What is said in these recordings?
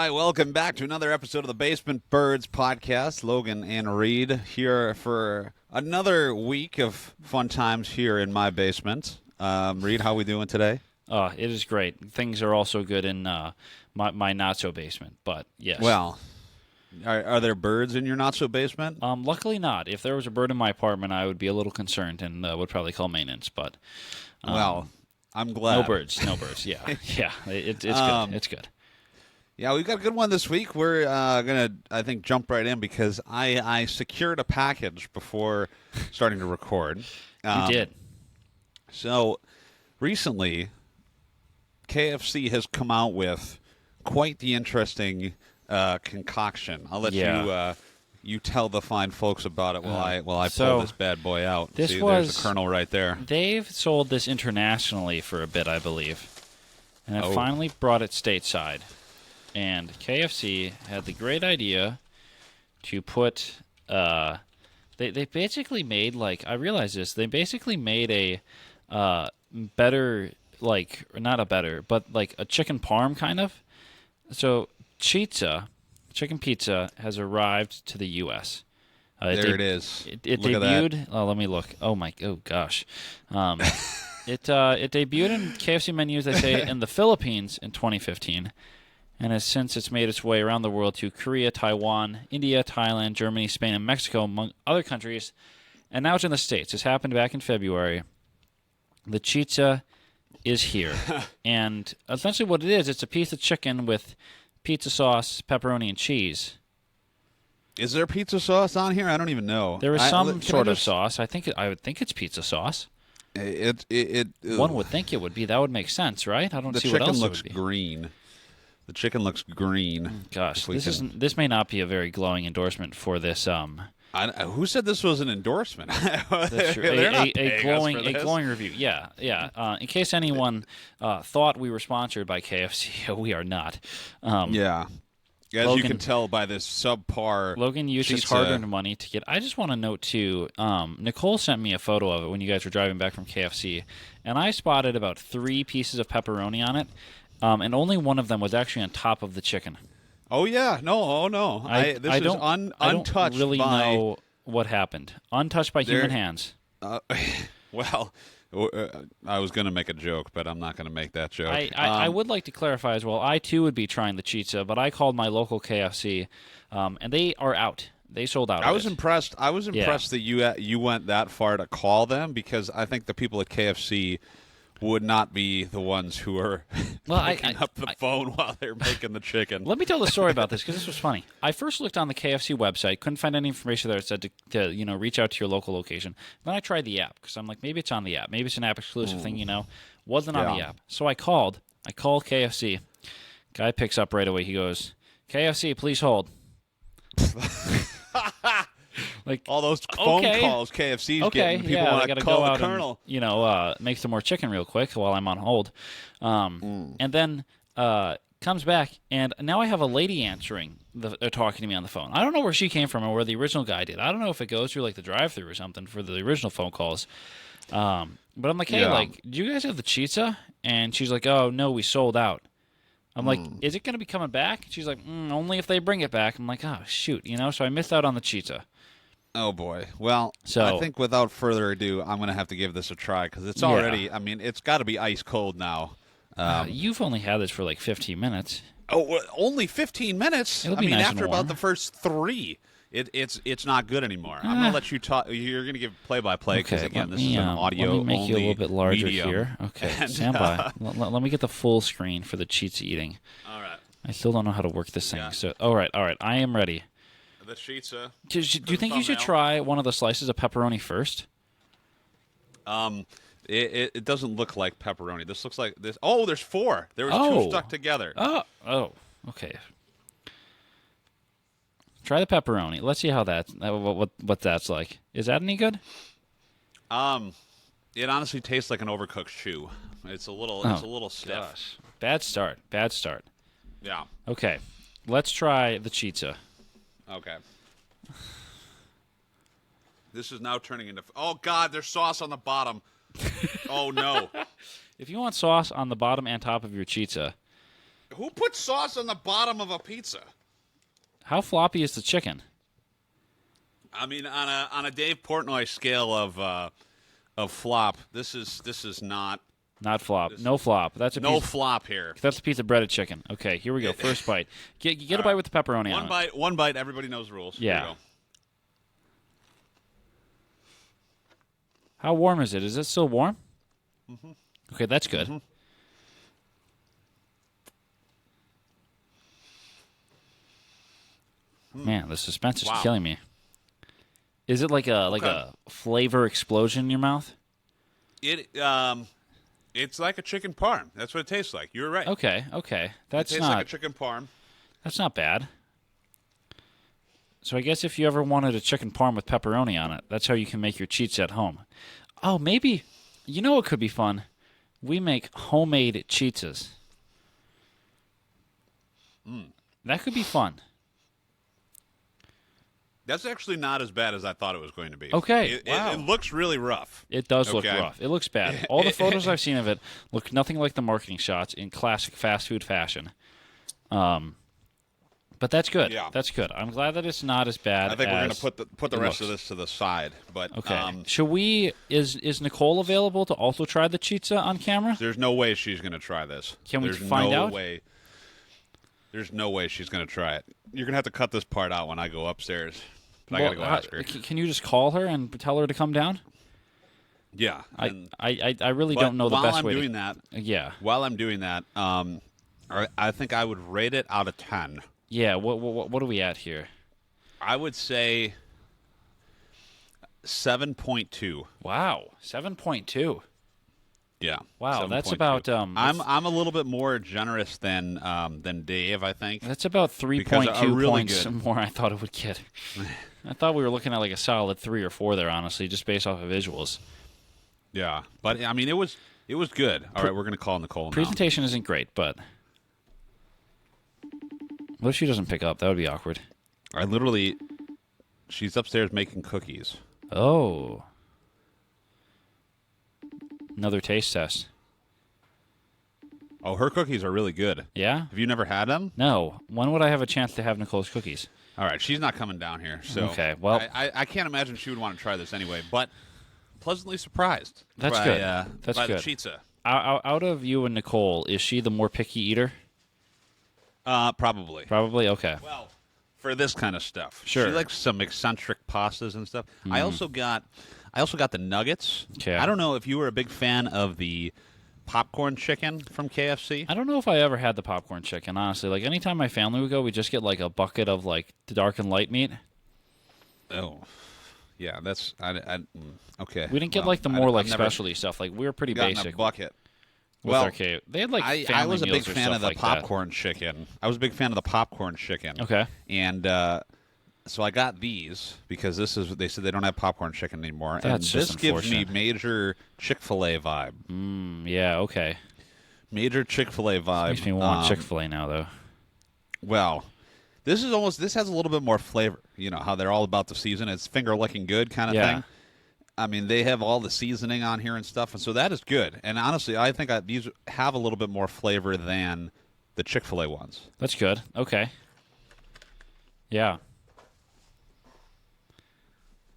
right, welcome back to another episode of the Basement Birds podcast. Logan and Reed here for another week of fun times here in my basement. Reed, how we doing today? It is great. Things are also good in my not-so-basement, but yes. Well, are there birds in your not-so-basement? Luckily not. If there was a bird in my apartment, I would be a little concerned and would probably call maintenance, but... well, I'm glad. No birds, yeah. Yeah, it's good. It's good. Yeah, we've got a good one this week. We're going to, I think, jump right in because I secured a package before starting to record. You did. So, recently, KFC has come out with quite the interesting concoction. I'll let you tell the fine folks about it while I pull this bad boy out. See, there's a kernel right there. They've sold this internationally for a bit, I believe, and have finally brought it stateside. And KFC had the great idea to put. They basically made I realized this. They basically made a better not a better, but a chicken parm kind of. So Chizza, chicken pizza, has arrived to the U.S. There it is. It look debuted. At that. Oh, let me look. Oh gosh. It debuted in KFC menus, they say, in the Philippines in 2015. And has since it's made its way around the world to Korea, Taiwan, India, Thailand, Germany, Spain, and Mexico, among other countries. And now it's in the States. This happened back in February. The Chizza is here. And essentially what it is, it's a piece of chicken with pizza sauce, pepperoni, and cheese. Is there pizza sauce on here? I don't even know. There is some sort of sauce. I would think it's pizza sauce. One would think it would be. That would make sense, right? I don't see what else it would be. The chicken looks green. The chicken looks green. Gosh, this may not be a very glowing endorsement for this. Who said this was an endorsement? That's true. A glowing review. Yeah. In case anyone thought we were sponsored by KFC, we are not. Yeah. As Logan, you can tell by this subpar Logan used his hard-earned money to get... I just want to note, too, Nicole sent me a photo of it when you guys were driving back from KFC, and I spotted about 3 pieces of pepperoni on it. And only one of them was actually on top of the chicken. Oh, yeah. No. I untouched. I don't really know what happened. Untouched by human hands. Well, I was going to make a joke, but I'm not going to make that joke. I would like to clarify as well. I, too, would be trying the Chizza, but I called my local KFC, and they are out. They sold out. I was impressed that you went that far to call them, because I think the people at KFC would not be the ones who are picking up the phone while they're making the chicken. Let me tell the story about this, because this was funny. I first looked on the KFC website, couldn't find any information there that said to reach out to your local location. Then I tried the app, because I'm like, maybe it's on the app. Maybe it's an app-exclusive thing, Wasn't on the app. So I called KFC. Guy picks up right away. He goes, "KFC, please hold." All those phone calls KFC's getting. People want to call the colonel. And, make some more chicken real quick while I'm on hold. And then comes back, and now I have a lady answering, talking to me on the phone. I don't know where she came from or where the original guy did. I don't know if it goes through the drive-thru or something for the original phone calls. But I'm like, hey, do you guys have the Chizza? And she's like, oh, no, we sold out. I'm like, is it going to be coming back? She's like, only if they bring it back. I'm like, oh, shoot, So I missed out on the Chizza. Oh, boy. Well, I think without further ado, I'm going to have to give this a try, because it's already, it's got to be ice cold now. You've only had this for 15 minutes. Oh, only 15 minutes? It'll be nice after about the first 3, it's not good anymore. I'm going to let you talk. You're going to give play-by-play, because, again, this is an audio-only Let me make you a little bit larger medium. Here. Okay, stand by. Let me get the full screen for the Chizza eating. All right. I still don't know how to work this thing. Yeah. So, all right. I am ready. The Chizza. Do you think you should try one of the slices of pepperoni first? It doesn't look like pepperoni. This looks like this. Oh, there's 4. There was 2 stuck together. Oh, okay. Try the pepperoni. Let's see how what that's like. Is that any good? It honestly tastes like an overcooked shoe. It's a little stiff. Gosh. Bad start. Yeah. Okay. Let's try the Chizza. Okay. This is now turning into... Oh, God, there's sauce on the bottom. Oh, no. If you want sauce on the bottom and top of your Chizza, Who puts sauce on the bottom of a pizza? How floppy is the chicken? I mean, on a Dave Portnoy scale of flop, this is not Not flop. No flop. That's a no piece, flop here. That's a piece of breaded chicken. Okay, here we go. First bite. Get a bite with the pepperoni on it. One bite. Everybody knows the rules. Yeah. Here we go. How warm is it? Is it still warm? Mm-hmm. Okay, that's good. Mm-hmm. Man, the suspense is Wow. killing me. Is it like a flavor explosion in your mouth? It's like a chicken parm. That's what it tastes like. You're right. Okay. It That's tastes like a chicken parm. That's not bad. So I guess if you ever wanted a chicken parm with pepperoni on it, that's how you can make your cheats at home. Oh, maybe, you know what could be fun? We make homemade cheeses. That could be fun. That's actually not as bad as I thought it was going to be. Okay, It, wow. it looks really rough. It does look Okay. rough. It looks bad. All the photos I've seen of it look nothing like the marketing shots in classic fast food fashion. But that's good. Yeah. That's good. I'm glad that it's not as bad. I think we're going as to put the it rest looks. of this to the side. But Okay. Should we? Is Nicole available to also try the Chizza on camera? there's no way she's going to try this. Can we There's find no out? way. There's no way she's going to try it. You're going to have to cut this part out when I go upstairs. But I got to go ask her. Can you just call her and tell her to come down? Yeah. I really but don't know the while best I'm way doing to. that, Yeah. while I'm doing that, I think I would rate it out of 10. Yeah. What are we at here? I would say 7.2. Wow. 7.2. Yeah. Wow, that's 7.2. about, I'm a little bit more generous than Dave, I think. That's about Because 3.2 really points good. more I thought it would get. I thought we were looking at like a solid 3 or 4 there, honestly, just based off of visuals. Yeah, but I mean, it was good. All right, we're gonna call Nicole now. Presentation isn't great, but what if she doesn't pick up? That would be awkward. She's upstairs making cookies. Oh. Another taste test. Oh, her cookies are really good. Yeah? Have you never had them? No. When would I have a chance to have Nicole's cookies? All right, she's not coming down here. So Okay, well- I can't imagine she would want to try this anyway. But pleasantly surprised. That's by, good. That's by good. The Chizza. Out of you and Nicole, is she the more picky eater? Probably. Probably? Okay. Well, for this kind of stuff, Sure. She likes some eccentric pastas and stuff. I also got the nuggets. Okay. I don't know if you were a big fan of the popcorn chicken from KFC. I don't know if I ever had the popcorn chicken, honestly. Like, anytime my family would go, we just get, like, a bucket of, like, the dark and light meat. Oh, yeah, that's okay. We didn't get, Well, like, the more, I've like, never specialty stuff. Like, we were pretty gotten basic a bucket. with Well, our K. They had, like, I family was a big meals or fan stuff of the like that. popcorn chicken. I was a big fan of the popcorn chicken. Okay. And so I got these because they said they don't have popcorn chicken anymore. That's and just this gives me unfortunate. major Chick-fil-A vibe. Yeah, okay. Major Chick-fil-A vibe. Makes me want Chick-fil-A now, though. Well, this has a little bit more flavor. You know how they're all about the season. It's finger licking good kind of Yeah. thing. I mean, they have all the seasoning on here and stuff, and so that is good. And honestly, I think these have a little bit more flavor than the Chick-fil-A ones. That's good. Okay. Yeah.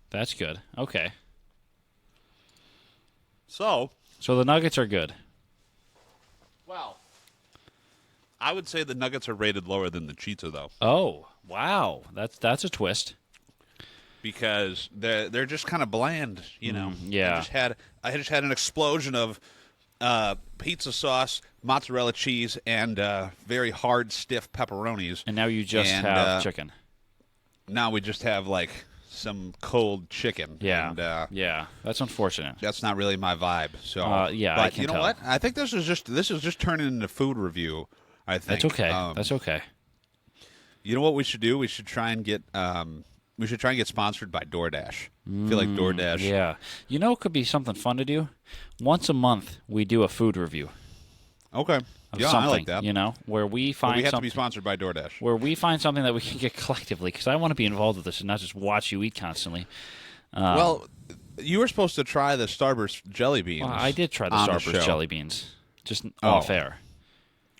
That's good. Okay. So, So the nuggets are good. well, I would say the nuggets are rated lower than the Chizza, though, Oh, wow. That's a twist. because they're just kind of bland. You know. yeah. I just had an explosion of pizza sauce, mozzarella cheese, and very hard, stiff pepperonis. And now you just And, have chicken. Now we just have like some cold chicken. Yeah. And, Yeah. That's unfortunate. that's not really my vibe. So yeah, but I can you know tell. what? I think this is just turning into food review. I think That's okay. That's okay. You know what we should do? We should try and get sponsored by DoorDash. I feel like DoorDash. Yeah. You know, it could be something fun to do. Once a month, we do a food review Okay. of Yeah, something. I like that. You know, where we But find we have to something. be sponsored by DoorDash. Where we find something that we can get collectively, because I want to be involved with this and not just watch you eat constantly. Well, you were supposed to try the Starburst jelly beans. Well, I did try the on Starburst show. jelly beans, just off air.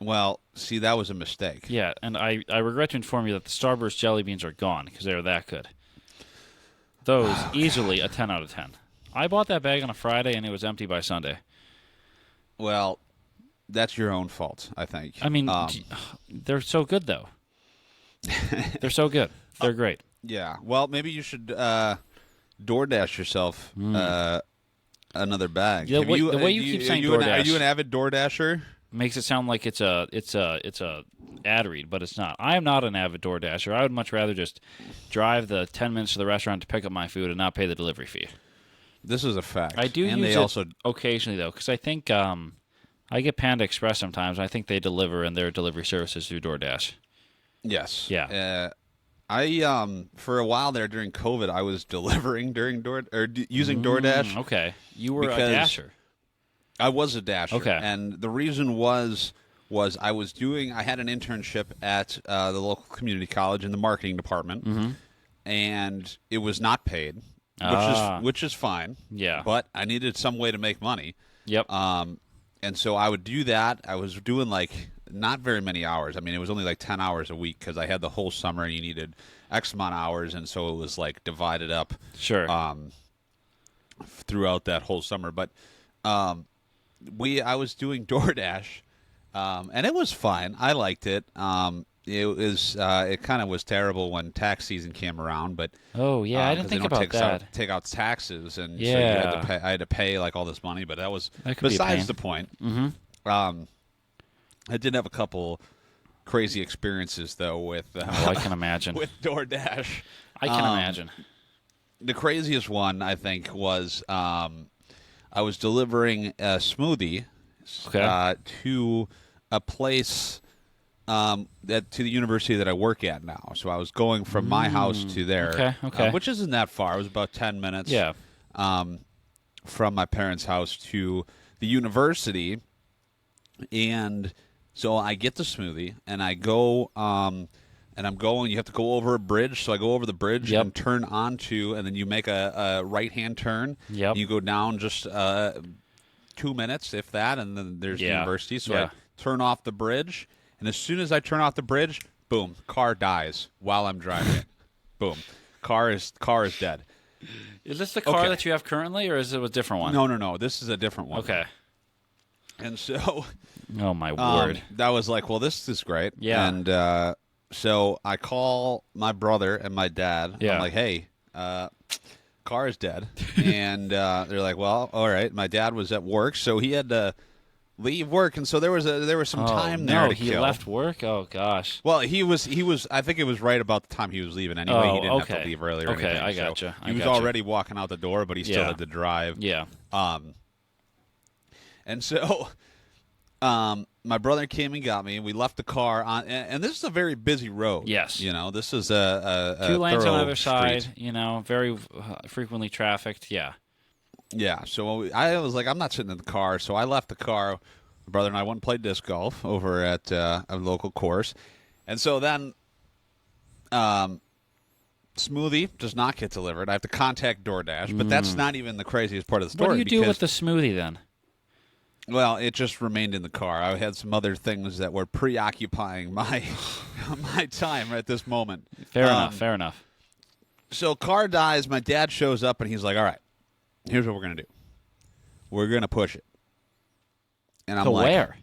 Well, see, that was a mistake. Yeah, and I regret to inform you that the Starburst jelly beans are gone because they were that good. Those easily a 10 out of 10. I bought that bag on a Friday and it was empty by Sunday. Well, that's your own fault, I think. I mean, they're so good though. They're so good. They're great. Yeah. Well, maybe you should DoorDash yourself another bag. The way you keep saying DoorDash, are you an avid DoorDasher? Makes it sound like it's a ad read, but it's not. I am not an avid DoorDasher. I would much rather just drive the 10 minutes to the restaurant to pick up my food and not pay the delivery fee. This is a fact. I do and use they it also occasionally though, because I think I get Panda Express sometimes. I think they deliver in their delivery services through DoorDash. Yes. Yeah. I for a while there during COVID, I was delivering during using DoorDash. Okay, you were a because dasher. I was a dasher. Okay. And the reason was I had an internship at the local community college in the marketing department, and it was not paid, which is fine. Yeah. But I needed some way to make money. Yep. And so I would do that. I was doing not very many hours. I mean, it was only 10 hours a week because I had the whole summer and you needed X amount of hours, and so it was divided up. Sure. Throughout that whole summer, but I was doing DoorDash, and it was fine. I liked it. It kind of was terrible when tax season came around, but oh yeah, I didn't think about that. Take out taxes, and yeah, so I had to pay all this money, but that was that besides the point. Mm-hmm. I did have a couple crazy experiences though with I can imagine with DoorDash. I can imagine. The craziest one I think was I was delivering a smoothie to a place to the university that I work at now. So I was going from my house to there, which isn't that far. It was about 10 minutes. Yeah. From my parents' house to the university, and so I get the smoothie and I go. And I'm going. You have to go over a bridge, so I go over the bridge and turn onto, and then you make a right-hand turn. Yep. You go down just 2 minutes, if that, and then there's the university. So I turn off the bridge, and as soon as I turn off the bridge, boom, car dies while I'm driving it. Boom, car is dead. Is this the car that you have currently, or is it a different one? No. This is a different one. Okay. And so, oh my word, that was well, this is great. Yeah. And so I call my brother and my dad. Yeah. I'm like, hey, car is dead. And they're like, well, all right. My dad was at work, so he had to leave work, and so there was some time there to he kill. left work? Oh gosh. Well, he was. I think it was right about the time he was leaving anyway. He didn't have to leave early or anything. Okay, I gotcha. He was already walking out the door, but he still had to drive. Yeah. And so my brother came and got me, and we left the car on. And this is a very busy road. Yes. This is a 2 lanes on either street. side. Very frequently trafficked. Yeah. Yeah. So I was like, I'm not sitting in the car, so I left the car. My brother and I went and played disc golf over at a local course, and so then. Smoothie does not get delivered. I have to contact DoorDash, but that's not even the craziest part of the story. What do you do with the smoothie then? Well, it just remained in the car. I had some other things that were preoccupying my time at this moment. Fair enough. So car dies. My dad shows up, and he's like, all right, here's what we're going to do. We're going to push it. And I'm like, where?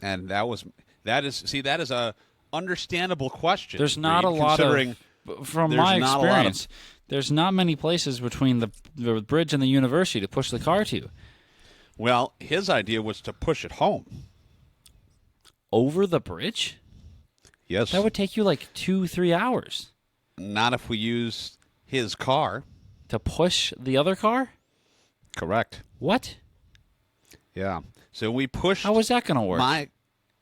And that is a understandable question. There's not a lot of, from my experience, there's not many places between the bridge and the university to push the car to. Well, his idea was to push it home. Over the bridge? Yes. That would take you 2-3 hours. Not if we use his car. To push the other car? Correct. What? Yeah. So we pushed. How was that going to work?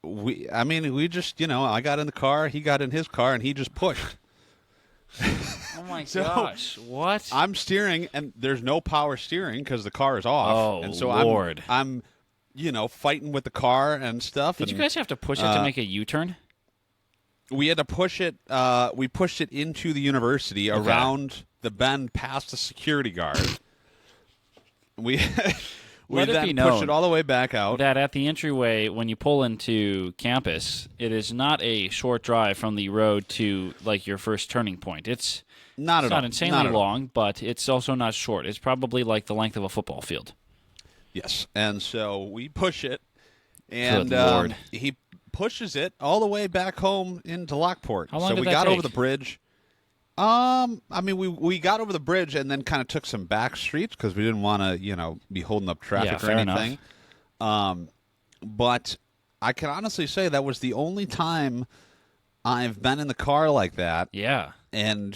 We just, I got in the car, he got in his car, and he just pushed. Oh, my gosh. What? I'm steering, and there's no power steering because the car is off. Oh, and so Lord. I'm fighting with the car and stuff. Did you guys have to push it to make a U-turn? We had to push it. We pushed it into the university around the bend past the security guard. We We Let it then be pushed known it all the way back out. that at the entryway, when you pull into campus, it is not a short drive from the road to like your first turning point. It's Not at all. not insanely Not at all. long, but it's also not short. It's probably like the length of a football field. Yes. And so we push it, and Good Lord. he pushes it all the way back home into Lockport. How long so did we that got take? over the bridge. I mean, we got over the bridge and then kind of took some back streets because we didn't want to, be holding up traffic or fair enough. anything. But I can honestly say that was the only time I've been in the car like that Yeah. and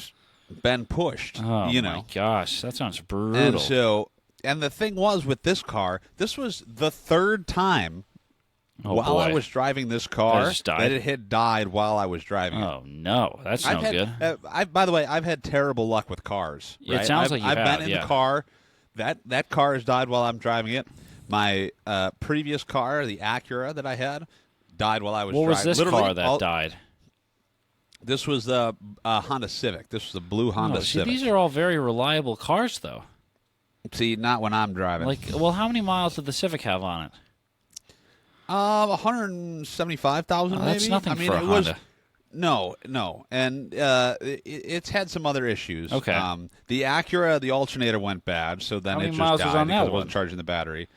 been pushed. Oh, you my know. gosh. That sounds brutal. And so, and the thing was with this car, this was the third time while I boy. was driving this That car just died? that it had died while I was driving it. Oh, no. That's no good. By the way, I've had terrible luck with cars. It Right? sounds like you I've have, been in yeah. the car. That car has died while I'm driving it. My previous car, the Acura that I had, died while I was What driving. was this Literally, car that died? This was the Honda Civic. This was a blue Honda See, Civic. these are all very reliable cars, though. See, not when I'm driving. Well, how many miles did the Civic have on it? 175,000 maybe. That's nothing I mean, for a it was. Honda. No, and it's had some other issues. Okay. The Acura, the alternator went bad, so then How it many just miles died was on because that it wasn't one? charging the battery.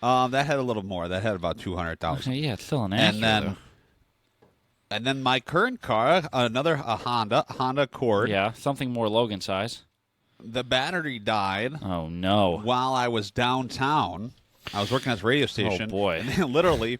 That had a little more. That had about 200,000. Okay, yeah, it's still an Acura. And then, though. and then my current car, a Honda Accord. Yeah, something more Logan size. The battery died Oh, no. while I was downtown. I was working at this radio station. Oh, boy. And then literally,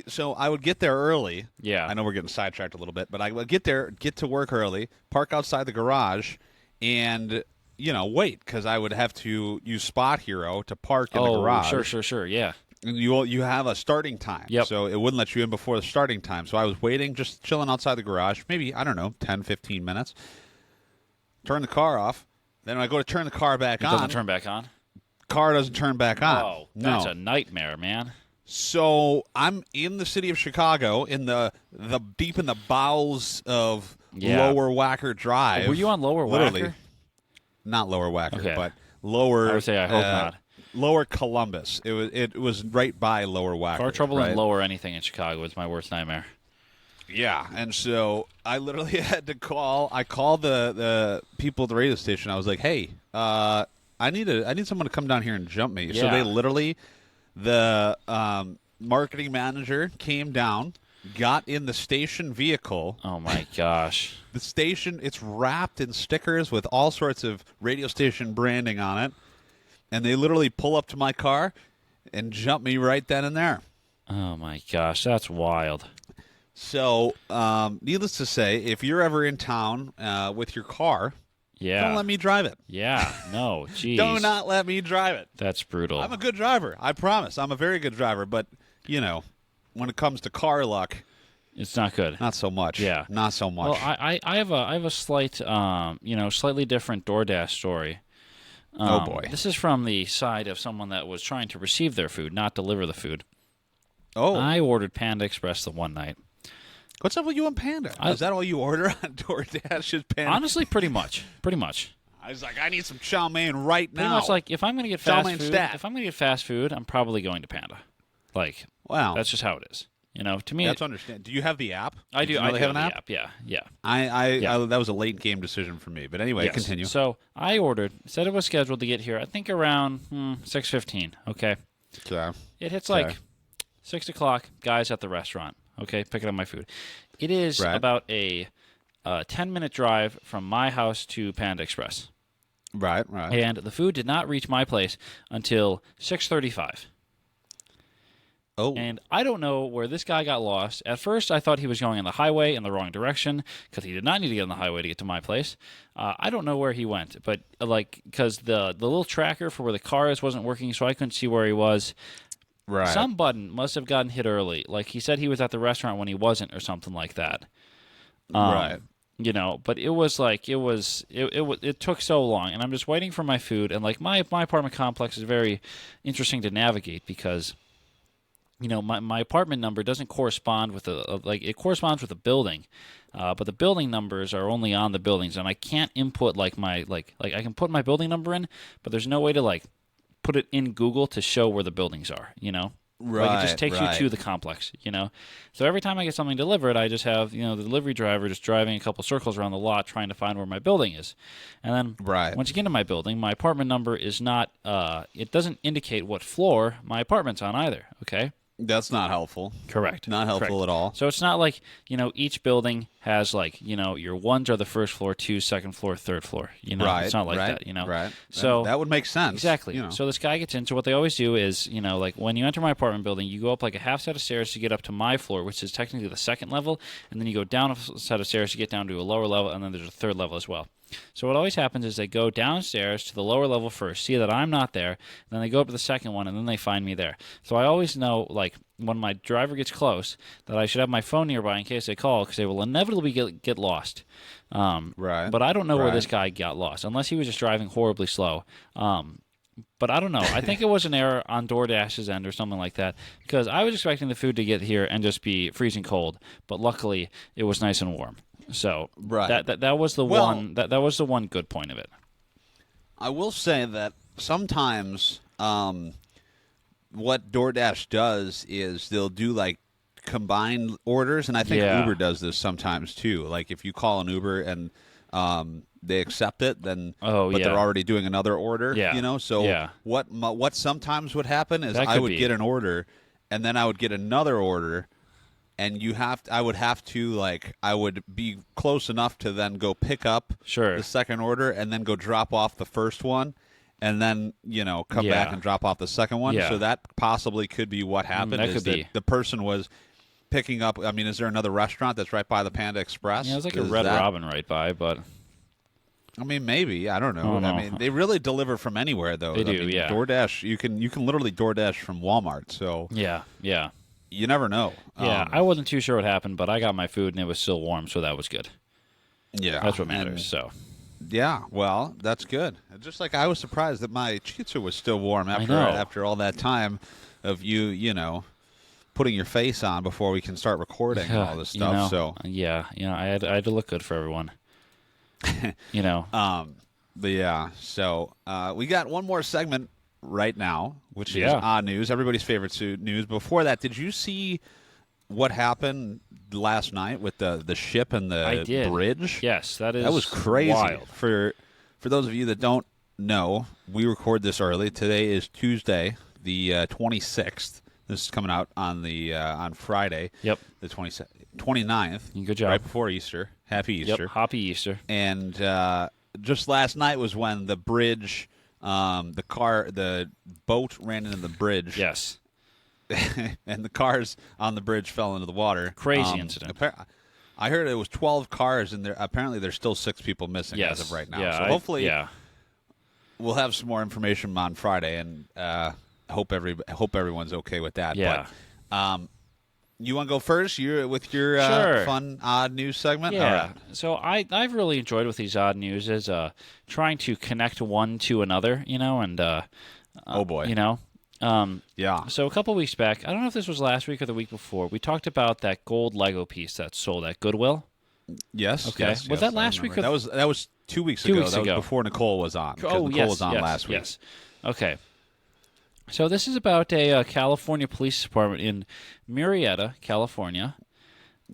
so I would get there early. Yeah. I know we're getting sidetracked a little bit, but I would get to work early, park outside the garage, and wait because I would have to use Spot Hero to park in the garage. Sure, yeah. And you have a starting time. Yep. So it wouldn't let you in before the starting time. So I was waiting, just chilling outside the garage, maybe, I don't know, 10, 15 minutes. Turn the car off. Then when I go to turn the car back It on, doesn't turn back on? car doesn't turn back on. Oh, that's no. a nightmare, man. So I'm in the city of Chicago, in the deep in the bowels of Yeah. Lower Wacker Drive. Were you on Lower Literally. Wacker? Not Lower Wacker, Okay. but Lower. I would say I hope not. Lower Columbus. It was right by Lower Wacker. Car trouble right? and lower anything in Chicago is my worst nightmare. Yeah, and so I literally had to call. I called the people at the radio station. I was like, "Hey, I need someone to come down here and jump me." So Yeah. they literally, the marketing manager came down, got in the station vehicle. Oh, my gosh. The station, it's wrapped in stickers with all sorts of radio station branding on it, and they literally pull up to my car and jump me right then and there. Oh, my gosh. That's wild. So, needless to say, if you're ever in town with your car, Yeah. don't let me drive it. Yeah. No, jeez. Do not let me drive it. That's brutal. I'm a good driver. I promise. I'm a very good driver. But, when it comes to car luck, It's not good. not so much. Yeah. Not so much. Well, I have a slight, slightly different DoorDash story. Oh, boy. This is from the side of someone that was trying to receive their food, not deliver the food. I ordered Panda Express the one night. What's up with you and Panda? Is that all you order on DoorDash is Panda? Honestly, pretty much. Pretty much. I was like, I need some chow mein right Pretty now. much like if I'm going to get Chow fast mein food, stat. if I'm going to get fast food, I'm probably going to Panda. Like, Wow. that's just how it is. To me, That's understand. Do you have the app? I Did do. you know I they do have an have app? the app. Yeah. I that was a late game decision for me. But anyway, Yes. continue. So I ordered. Said it was scheduled to get here. I think around 6:15. Okay. So, It hits Okay. like 6 o'clock. Guys at the restaurant. Okay, picking up my food. It is Right. about a 10-minute drive from my house to Panda Express, right. and the food did not reach my place until 6:35. Oh, And I don't know where this guy got lost. At first, I thought he was going on the highway in the wrong direction because he did not need to get on the highway to get to my place. I don't know where he went, but because the little tracker for where the car is wasn't working, so I couldn't see where he was. right. Some button must have gotten hit early. Like he said he was at the restaurant when he wasn't or something like that. Right. But it was like it took so long, and I'm just waiting for my food. And like my apartment complex is very interesting to navigate because my apartment number doesn't correspond with it corresponds with a building, but the building numbers are only on the buildings, and I can't input I can put my building number in, but there's no way to put it in Google to show where the buildings are, Like it just takes you to the complex, So every time I get something delivered, I just have, the delivery driver just driving a couple circles around the lot trying to find where my building is. And then once you get into my building, my apartment number is not, it doesn't indicate what floor my apartment's on either, okay? That's not helpful. Correct. Not helpful at all. So it's not like, each building has like, your ones are the first floor, two, second floor, third floor. It's not like that, Right. So that would make sense. Exactly. So this guy gets in. So what they always do is, like when you enter my apartment building, you go up like a half set of stairs to get up to my floor, which is technically the second level, and then you go down a set of stairs to get down to a lower level, and then there's a third level as well. So what always happens is they go downstairs to the lower level first, see that I'm not there, and then they go up to the second one, and then they find me there. So I always know, like, when my driver gets close, that I should have my phone nearby in case they call, because they will inevitably get lost. But I don't know where this guy got lost, unless he was just driving horribly slow. But I don't know. I think it was an error on DoorDash's end or something like that, because I was expecting the food to get here and just be freezing cold, but luckily it was nice and warm. So that was the one that was the one good point of it. I will say that sometimes what DoorDash does is they'll do like combined orders, and I think Uber does this sometimes too. Like if you call an Uber and they accept it, then they're already doing another order. So what sometimes would happen is I would get an order, and then I would get another order. And I would be close enough to then go pick up the second order and then go drop off the first one and then, come back and drop off the second one. Yeah. So that possibly could be what happened. That the person was picking up. I mean, is there another restaurant that's right by the Panda Express? Yeah, there's like a Red Robin right by, but... I mean, maybe. I don't know. I mean, they really deliver from anywhere, though. They do, yeah. DoorDash, you can literally DoorDash from Walmart. So yeah. You never know. Yeah, I wasn't too sure what happened, but I got my food and it was still warm, so that was good. Yeah. That's what matters, so. Yeah, well, that's good. Just like I was surprised that my Chizza was still warm after all that time of you putting your face on before we can start recording and all this stuff. I had to look good for everyone. But yeah, so we got one more segment right now, which is odd news, everybody's favorite news. Before that, did you see what happened last night with the ship and the bridge? Yes, that was crazy. Wild. For those of you that don't know, we record this early. Today is Tuesday, the 26th. This is coming out on the on Friday. Yep. The 29th. Good job. Right before Easter. Happy Easter. Yep. Happy Easter. And just last night was when the bridge. The boat ran into the bridge. Yes. And the cars on the bridge fell into the water. Crazy incident. I heard it was 12 cars, and apparently there's still 6 people missing as of right now. Yeah, so hopefully we'll have some more information on Friday, and hope everyone's okay with that. Yeah. But, you want to go first? You're with your fun, odd news segment? Yeah. All right. So I've really enjoyed with these odd news is trying to connect one to another, and oh boy. Yeah. So a couple weeks back, I don't know if this was last week or the week before, we talked about that gold Lego piece that sold at Goodwill. Yes. Okay. Yes, was that last week? That was 2 weeks ago. 2 weeks ago. That was before Nicole was on. Oh, Nicole was on last week. Yes. Okay. So this is about a California police department in Murrieta, California.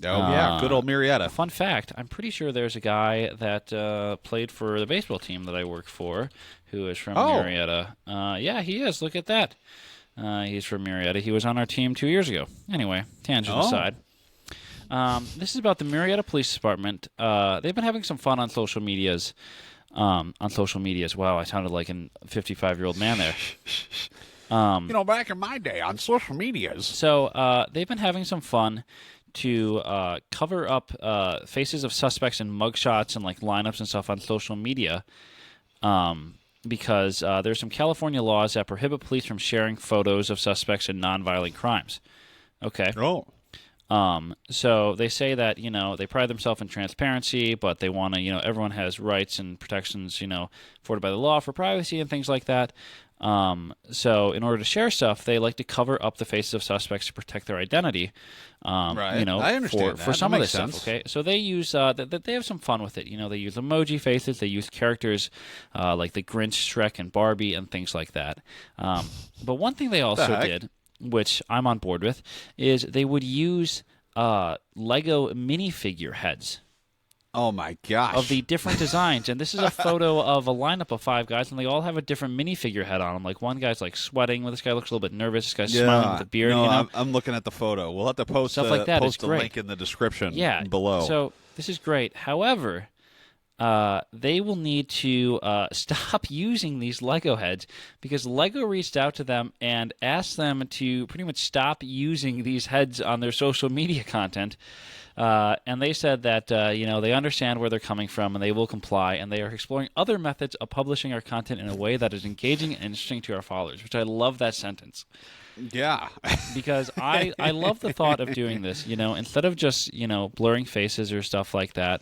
Oh, yeah. Good old Murrieta. Fun fact, I'm pretty sure there's a guy that played for the baseball team that I work for who is from Murrieta. Yeah, he is. Look at that. He's from Murrieta. He was on our team 2 years ago. Anyway, tangent aside. This is about the Murrieta Police Department. They've been having some fun on social medias. Wow, I sounded like a 55-year-old man there. Back in my day on social medias. So they've been having some fun to cover up faces of suspects and mugshots and like lineups and stuff on social media because there's some California laws that prohibit police from sharing photos of suspects in nonviolent crimes. Okay. Oh. So they say that, they pride themselves in transparency, but they want to, everyone has rights and protections, afforded by the law for privacy and things like that. So in order to share stuff, they like to cover up the faces of suspects to protect their identity. Right. I understand for some of this sense. stuff. Okay, so they use they have some fun with it. They use emoji faces. They use characters like the Grinch, Shrek, and Barbie, and things like that. But one thing they also did, which I'm on board with, is they would use Lego minifigure heads. Oh my gosh! Of the different designs, and this is a photo of a lineup of 5 guys, and they all have a different minifigure head on them. Like one guy's like sweating, this guy looks a little bit nervous. This guy's smiling with a beard. No, I'm looking at the photo. We'll have to post stuff like that. Post a link in the description. Below. So this is great. However, they will need to stop using these Lego heads because Lego reached out to them and asked them to pretty much stop using these heads on their social media content. And they said that they understand where they're coming from and they will comply, and they are exploring other methods of publishing our content in a way that is engaging and interesting to our followers, which I love that sentence. Yeah. Because I love the thought of doing this, instead of just, blurring faces or stuff like that,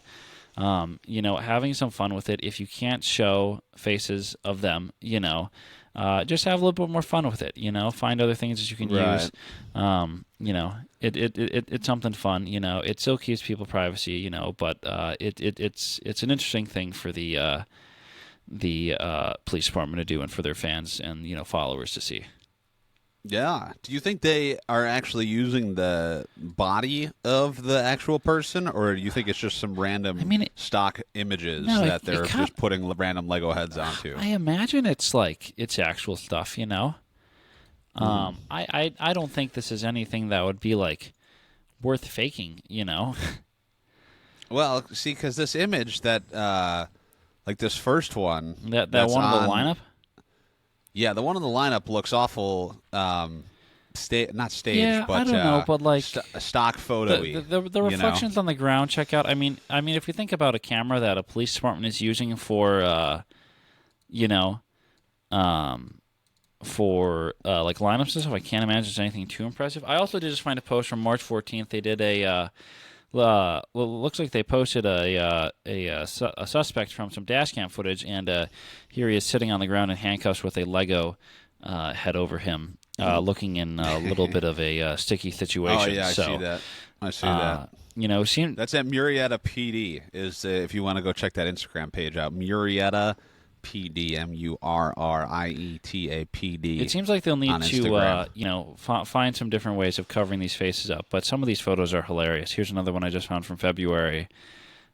having some fun with it. If you can't show faces of them, just have a little bit more fun with it. Find other things that you can use. It's something fun. It still keeps people privacy. But it's an interesting thing for the police department to do and for their fans and followers to see. Yeah. Do you think they are actually using the body of the actual person, or do you think it's just some random stock images that they're just putting random Lego heads onto? I imagine it's actual stuff, I don't think this is anything that would be worth faking, Well, see, because this image that this first one that one of the lineup. Yeah, the one in the lineup looks awful. Not staged, yeah, but I don't know, but a stock photo-y. The reflections on the ground. Check out. I mean, if you think about a camera that a police department is using for, lineups and stuff, I can't imagine it's anything too impressive. I also did just find a post from March 14th. They did looks like they posted a suspect from some dash cam footage, and here he is sitting on the ground in handcuffs with a Lego head over him, looking in a little bit of a sticky situation. Oh yeah, I see that. That's at Murrieta PD. Is if you want to go check that Instagram page out, Murrieta PD, Murrieta PD. It seems like they'll need to, find some different ways of covering these faces up. But some of these photos are hilarious. Here's another one I just found from February.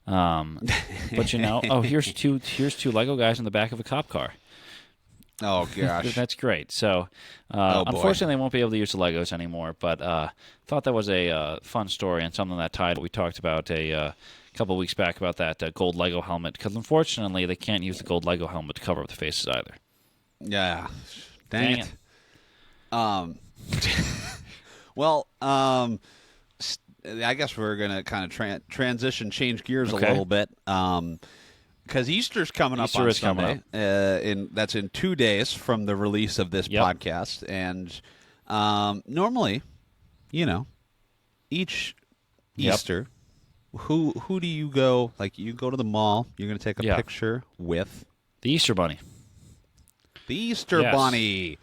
But here's two Lego guys in the back of a cop car. Oh gosh, that's great. So, unfortunately, they won't be able to use the Legos anymore. But thought that was a fun story and something that tied. We talked about a couple of weeks back about that gold Lego helmet, because unfortunately they can't use the gold Lego helmet to cover up the faces either. Yeah, dang it. Well, I guess we're gonna kind of transition, change gears a little bit. Because Easter's coming up on Sunday. That's in 2 days from the release of this podcast. And normally, each Easter, who do you go? You go to the mall. You're going to take a picture with the Easter Bunny. The Easter Bunny.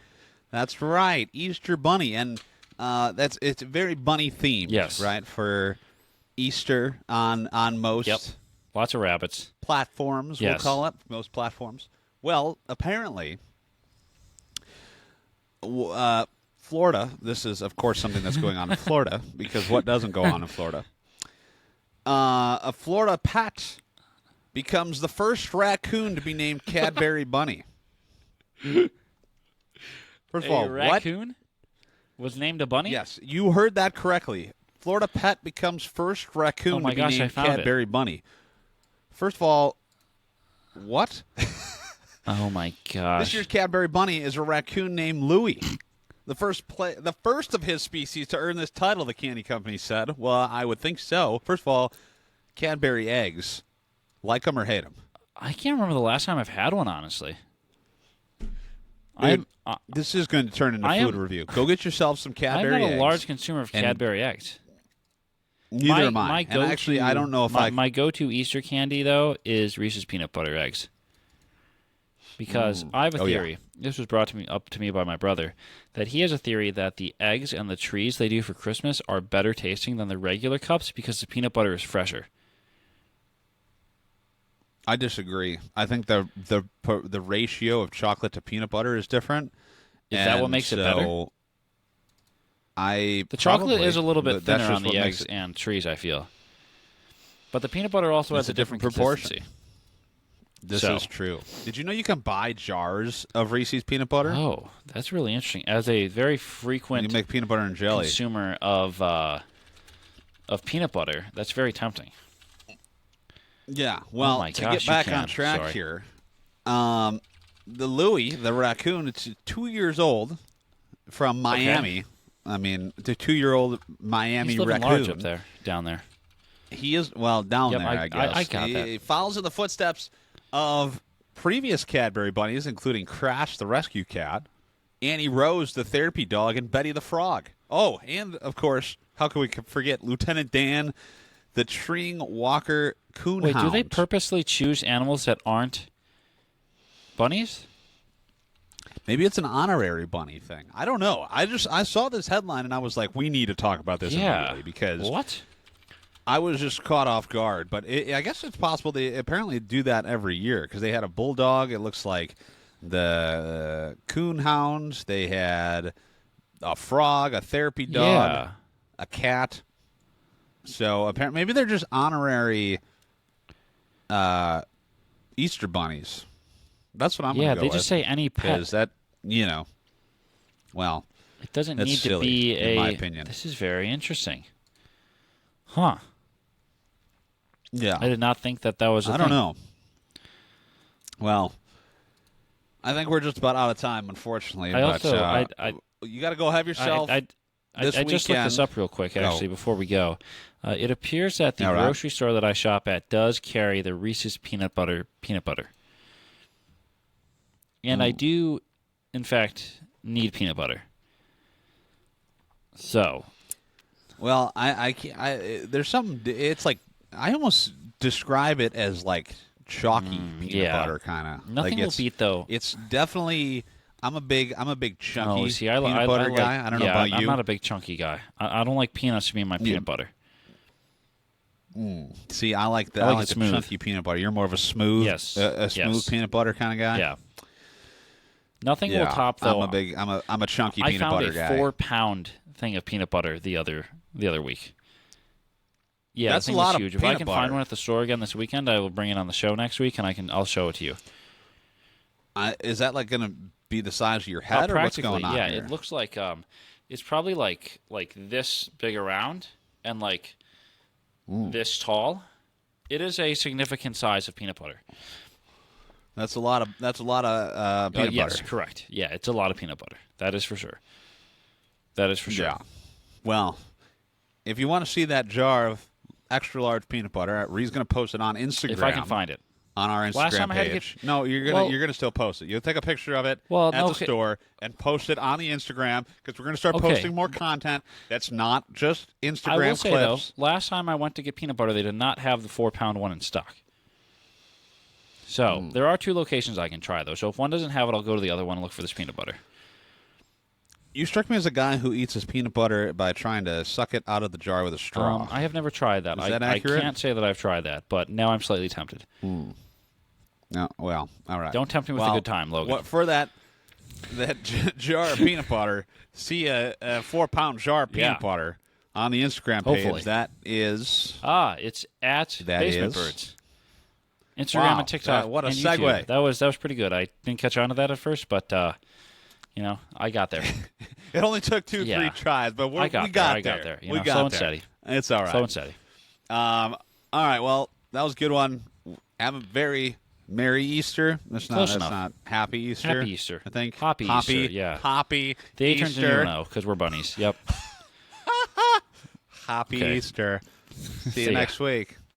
That's right, Easter Bunny, and it's very bunny themed. Yes, right, for Easter on most. Yep. Lots of rabbits. Platforms, we'll call it. Most platforms. Well, apparently, Florida, this is, of course, something that's going on in Florida, because what doesn't go on in Florida? A Florida pet becomes the first raccoon to be named Cadbury Bunny. First of all, raccoon was named a bunny? Yes, you heard that correctly. Florida pet becomes first raccoon to be named Cadbury Bunny. First of all, what? Oh my gosh! This year's Cadbury Bunny is a raccoon named Louie, the first of his species to earn this title. The candy company said. Well, I would think so. First of all, Cadbury eggs, like them or hate them? I can't remember the last time I've had one, honestly. This is going to turn into food review. Go get yourself some Cadbury eggs. I'm not a large consumer of Cadbury eggs. Neither am I. And actually, I don't know if my go-to Easter candy though is Reese's peanut butter eggs. Because I have a theory. This was brought up to me by my brother, that he has a theory that the eggs and the trees they do for Christmas are better tasting than the regular cups because the peanut butter is fresher. I disagree. I think the ratio of chocolate to peanut butter is different. Is that what makes it better? The chocolate is a little bit thinner on the eggs and trees, I feel. But the peanut butter also has a different proportion. This is true. Did you know you can buy jars of Reese's peanut butter? Oh, that's really interesting. As a very frequent you make peanut butter and jelly consumer of peanut butter, that's very tempting. Yeah. Well, to get back on track here, the Louie, the raccoon, it's 2 years old from Miami. Okay. I mean, the 2-year-old Miami He's raccoon. large up there, down there. He is down there. I guess I got that. He follows in the footsteps of previous Cadbury bunnies, including Crash the rescue cat, Annie Rose the therapy dog, and Betty the frog. Oh, and of course, how can we forget Lieutenant Dan, the treeing walker coonhound? Wait, do they purposely choose animals that aren't bunnies? Maybe it's an honorary bunny thing. I don't know. I saw this headline and I was like, we need to talk about this immediately because what? I was just caught off guard, but I guess it's possible they apparently do that every year because they had a bulldog. It looks like the coonhounds. They had a frog, a therapy dog, a cat. So apparently, maybe they're just honorary Easter bunnies. That's what I'm going to go with. Yeah, they just say any pet. Because that, well, it doesn't need to silly, be in my opinion. This is very interesting. Huh. Yeah. I did not think that was a thing. I don't know. Well, I think we're just about out of time, unfortunately. You got to go have yourself I just looked this up real quick, actually, before we go. It appears that the grocery store that I shop at does carry the Reese's peanut butter. And I do, in fact, need peanut butter. So... Well, there's something. It's like I almost describe it as like chalky peanut butter kind of. Nothing will beat though. It's definitely. I'm a big chunky peanut butter guy. I don't know about you. I'm not a big chunky guy. I don't like peanuts to be in my peanut butter. See, I like the chunky peanut butter. You're more of a smooth, smooth peanut butter kind of guy. Yeah. Nothing will top though. I'm a chunky peanut butter guy. I found a 4-pound thing of peanut butter the other week. Yeah, that's a lot of huge. If I can find one at the store again this weekend, I will bring it on the show next week, and I'll show it to you. Is that like going to be the size of your head, or what's going on? Yeah, here? It looks like it's probably like this big around and like this tall. It is a significant size of peanut butter. That's a lot of peanut butter. Yes, correct. Yeah, it's a lot of peanut butter. That is for sure. Yeah. Well, if you want to see that jar of extra large peanut butter, Ree's going to post it on Instagram. If I can find it. On our Instagram Last time page. I had to No, you're gonna still post it. You'll take a picture of it at the store and post it on the Instagram because we're gonna start posting more content that's not just Instagram I will clips. say though, last time I went to get peanut butter, they did not have the 4-pound one in stock. So there are 2 locations I can try though. So if one doesn't have it, I'll go to the other one and look for this peanut butter. You struck me as a guy who eats his peanut butter by trying to suck it out of the jar with a straw. I have never tried that. Is that accurate? I can't say that I've tried that, but now I'm slightly tempted. No, well, all right. Don't tempt me with a good time, Logan. For that jar of peanut butter, see a 4-pound jar of peanut butter on the Instagram page. Hopefully. That is... it's at Basement Birds. Instagram and TikTok. What a and segue. YouTube. That was pretty good. I didn't catch on to that at first, but I got there. It only took 2-3 tries, but we got there. We got slow and steady. It's all right. Slow and steady. All right. Well, that was a good one. Have a very Merry Easter. That's not Happy Easter. Happy Easter. I think. Hoppy Easter. Yeah. Hoppy The A turns into Easter. an O because we're bunnies. Yep. Happy Easter. See you next week.